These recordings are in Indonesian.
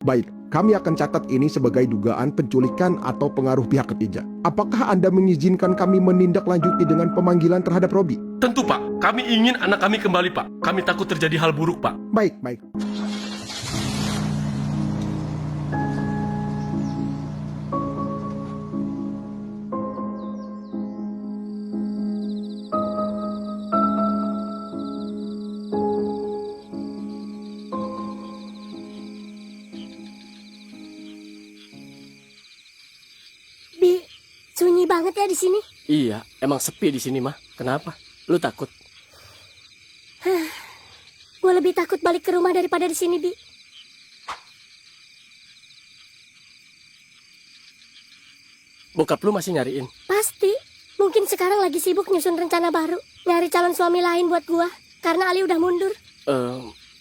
Baik, kami akan catat ini sebagai dugaan penculikan atau pengaruh pihak ketiga. Apakah Anda mengizinkan kami menindaklanjuti dengan pemanggilan terhadap Robi? Tentu, Pak. Kami ingin anak kami kembali, Pak. Kami takut terjadi hal buruk, Pak. Baik, baik. Bi, sunyi banget ya di sini. Iya, emang sepi di sini mah. Kenapa? Lu takut? Gue lebih takut balik ke rumah daripada di sini, Bi. Bokap lu masih nyariin? Pasti. Mungkin sekarang lagi sibuk nyusun rencana baru. Nyari calon suami lain buat gua. Karena Ali udah mundur.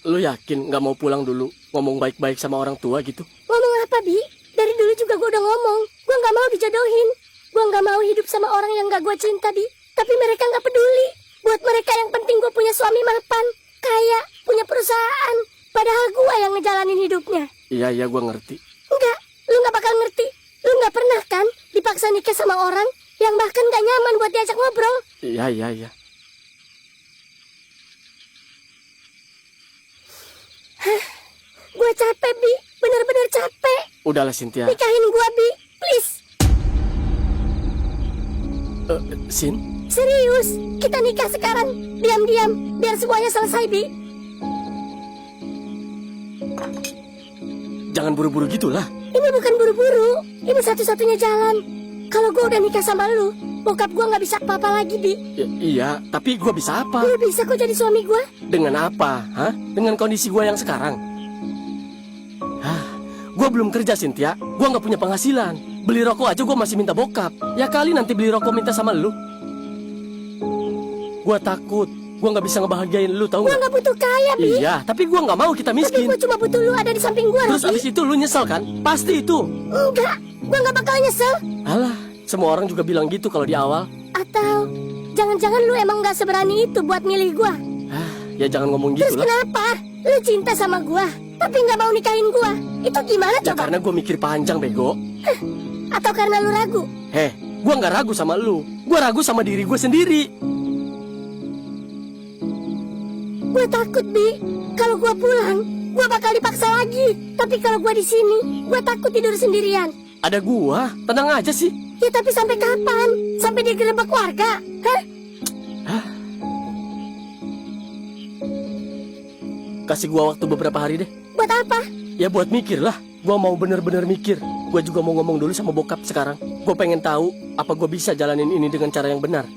Lu yakin nggak mau pulang dulu? Ngomong baik-baik sama orang tua gitu? Ngomong apa, Bi? Dari dulu juga gua udah ngomong. Gua nggak mau dijodohin. Gua nggak mau hidup sama orang yang nggak gua cinta, Bi. Tapi mereka nggak peduli. Buat mereka yang penting gua punya suami mapan, kaya, punya perusahaan. Padahal gua yang ngejalanin hidupnya. Iya, gua ngerti. Enggak, lu nggak bakal ngerti. Lu nggak pernah kan dipaksa nikah sama orang yang bahkan gak nyaman buat diajak ngobrol. Iya. Gue capek, Bi. Bener-bener capek. Udahlah, Cynthia. Nikahin gue, Bi. Please. Sin? Serius. Kita nikah sekarang. Diam-diam. Biar semuanya selesai, Bi. Jangan buru-buru gitulah. Ini bukan buru-buru. Ini satu-satunya jalan. Kalau gue udah nikah sama lu, bokap gue gak bisa apa-apa lagi, Bi. Iya, tapi gua bisa apa? Lu bisa kok jadi suami gue. Dengan apa? Hah? Dengan kondisi gua yang sekarang? Gua belum kerja, Cynthia. Gua nggak punya penghasilan. Beli rokok aja gua masih minta bokap. Ya kali nanti beli rokok minta sama lu. Gua takut. Gua nggak bisa ngebahagiain lu, tau Gue nggak? gak butuh kaya, Bi. Iya, tapi gua nggak mau kita Tapi miskin. gue cuma butuh lu ada di samping gue, Terus Robi. abis itu lu nyesel kan? Pasti itu. Enggak, gue gak bakal nyesel. Alah, semua orang juga bilang gitu kalau di awal. Atau jangan-jangan lu emang gak seberani itu buat milih gue. Ya jangan ngomong Terus gitu lah. kenapa? Lu cinta sama gua, tapi nggak mau nikahin gua. Itu gimana Ya coba? karena gua mikir panjang, bego. Atau karena lu ragu? Gua nggak ragu sama lu. Gua ragu sama diri gua sendiri. Gua takut, Bi. Kalau gua pulang, gua bakal dipaksa lagi. Tapi kalau gua di sini, gua takut tidur sendirian. Ada gua, tenang aja sih. Ya tapi sampai kapan? Sampai digerebek warga? Hah? Kasih gua waktu beberapa hari deh. Buat apa? Ya buat mikir lah. Gua mau bener-bener mikir. Gua juga mau ngomong dulu sama bokap sekarang. Gua pengen tahu apa gua bisa jalanin ini dengan cara yang benar.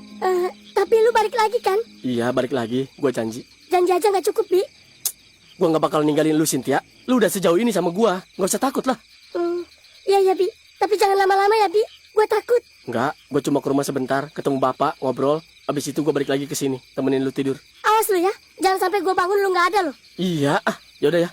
Tapi lu balik lagi kan? Iya, balik lagi. Gua janji. Janji aja nggak cukup, Bi. Gua nggak bakal ninggalin lu, Cynthia. Lu udah sejauh ini sama gua. Nggak usah takut lah. Iya, Bi. Tapi jangan lama-lama ya, Bi. Gua takut. Nggak, gua cuma ke rumah sebentar, ketemu bapak, ngobrol. Abis itu gua balik lagi ke sini, temenin lu tidur. Awas lu ya. Jangan sampai gua bangun lu nggak ada lu. Iya, yaudah ya.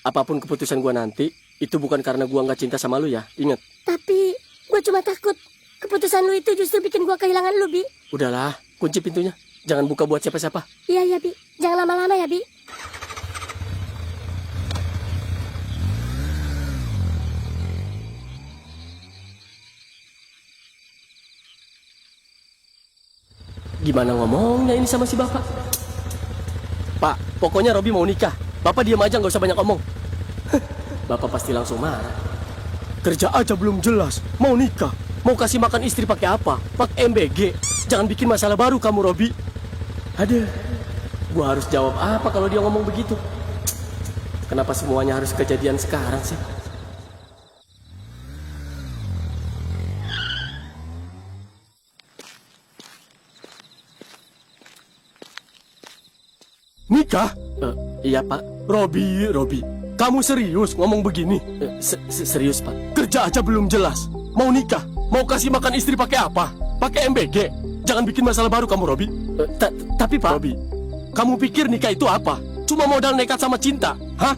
Apapun keputusan gua nanti, itu bukan karena gua nggak cinta sama lu ya. Ingat. Tapi gua cuma takut keputusan lu itu justru bikin gua kehilangan lu, Bi. Udahlah, kunci pintunya. Jangan buka buat siapa-siapa. Iya, Bi. Jangan lama-lama ya, Bi. Gimana ngomongnya ini sama si bapak? Pak, pokoknya Robi mau nikah. Bapak diam aja, nggak usah banyak ngomong. Bapak pasti langsung marah. Kerja aja belum jelas, mau nikah. Mau kasih makan istri pakai apa? Pakai MBG. Jangan bikin masalah baru kamu, Robi. Aduh, gua harus jawab apa kalau dia ngomong begitu? Kenapa semuanya harus kejadian sekarang sih? Nikah? Iya, Pak. Robi. Kamu serius ngomong begini? Serius, Pak. Kerja aja belum jelas. Mau nikah? Mau kasih makan istri pakai apa? Pakai MBG? Jangan bikin masalah baru kamu, Robi. Tapi, Pak. Robi, kamu pikir nikah itu apa? Cuma modal nekat sama cinta? Hah?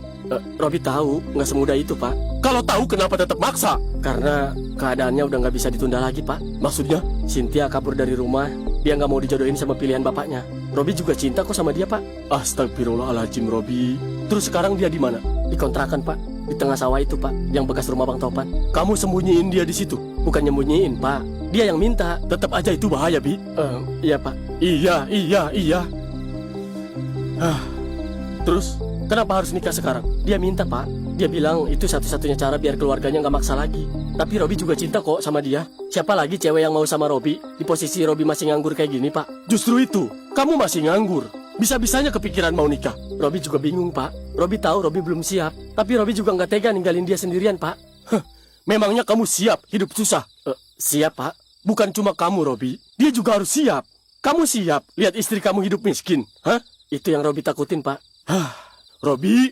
Robi tahu, nggak semudah itu, Pak. Kalau tahu, kenapa tetap maksa? Karena keadaannya udah nggak bisa ditunda lagi, Pak. Maksudnya? Cynthia kabur dari rumah. Dia nggak mau dijodohin sama pilihan bapaknya. Robi juga cinta kok sama dia, Pak. Astagfirullahaladzim, Robi. Terus sekarang dia di mana? Di kontrakan, Pak. Di tengah sawah itu, Pak. Yang bekas rumah Bang Topan. Kamu sembunyiin dia di situ? Bukan nyembunyiin, Pak. Dia yang minta. Tetap aja itu bahaya, Bi. Iya, Pak. Iya. Terus, kenapa harus nikah sekarang? Dia minta, Pak. Dia bilang itu satu-satunya cara biar keluarganya nggak maksa lagi. Tapi Robi juga cinta kok sama dia. Siapa lagi cewek yang mau sama Robi? Di posisi Robi masih nganggur kayak gini, Pak. Justru itu, kamu masih nganggur. Bisa-bisanya kepikiran mau nikah. Robi juga bingung, Pak. Robi tahu Robi belum siap. Tapi Robi juga nggak tega ninggalin dia sendirian, Pak. Memangnya kamu siap hidup susah? Siap, Pak. Bukan cuma kamu, Robi. Dia juga harus siap. Kamu siap lihat istri kamu hidup miskin? Hah? Itu yang Robi takutin, Pak. Robi.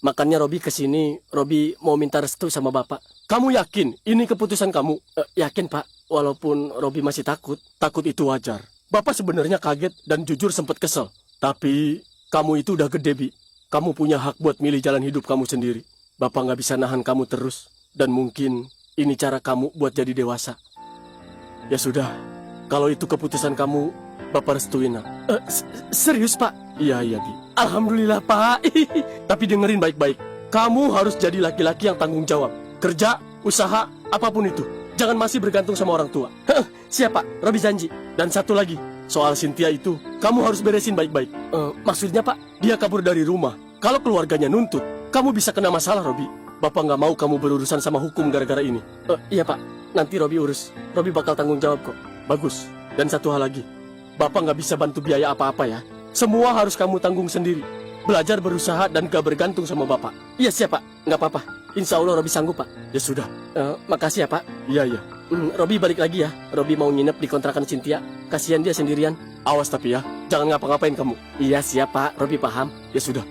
Makanya Robi kesini, Robi mau minta restu sama Bapak. Kamu yakin ini keputusan kamu? Yakin, Pak. Walaupun Robi masih takut. Takut itu wajar. Bapak sebenarnya kaget dan jujur sempat kesel. Tapi kamu itu udah gede, Bi. Kamu punya hak buat milih jalan hidup kamu sendiri. Bapak nggak bisa nahan kamu terus. Dan mungkin ini cara kamu buat jadi dewasa. Ya sudah, kalau itu keputusan kamu, Bapak restuin. Serius, Pak? Iya, Bi. Alhamdulillah, Pak. Tapi dengerin baik-baik. Kamu harus jadi laki-laki yang tanggung jawab. Kerja, usaha, apapun itu. Jangan masih bergantung sama orang tua. Siap, Pak. Robi janji. Dan satu lagi, soal Cynthia itu, kamu harus beresin baik-baik. Maksudnya, Pak? Dia kabur dari rumah. Kalau keluarganya nuntut, kamu bisa kena masalah, Robi. Bapak nggak mau kamu berurusan sama hukum gara-gara ini. Iya, Pak. Nanti Robi urus. Robi bakal tanggung jawab kok. Bagus. Dan satu hal lagi. Bapak nggak bisa bantu biaya apa-apa ya. Semua harus kamu tanggung sendiri. Belajar berusaha dan gak bergantung sama Bapak. Iya, siap, Pak. Nggak apa-apa. Insya Allah Robi sanggup, Pak. Ya sudah. Makasih ya, Pak. Iya. Robi balik lagi ya. Robi mau nginep di kontrakan Cynthia. Kasihan dia sendirian. Awas tapi ya. Jangan ngapa-ngapain kamu. Iya, siap, Pak. Robi paham. Ya sudah.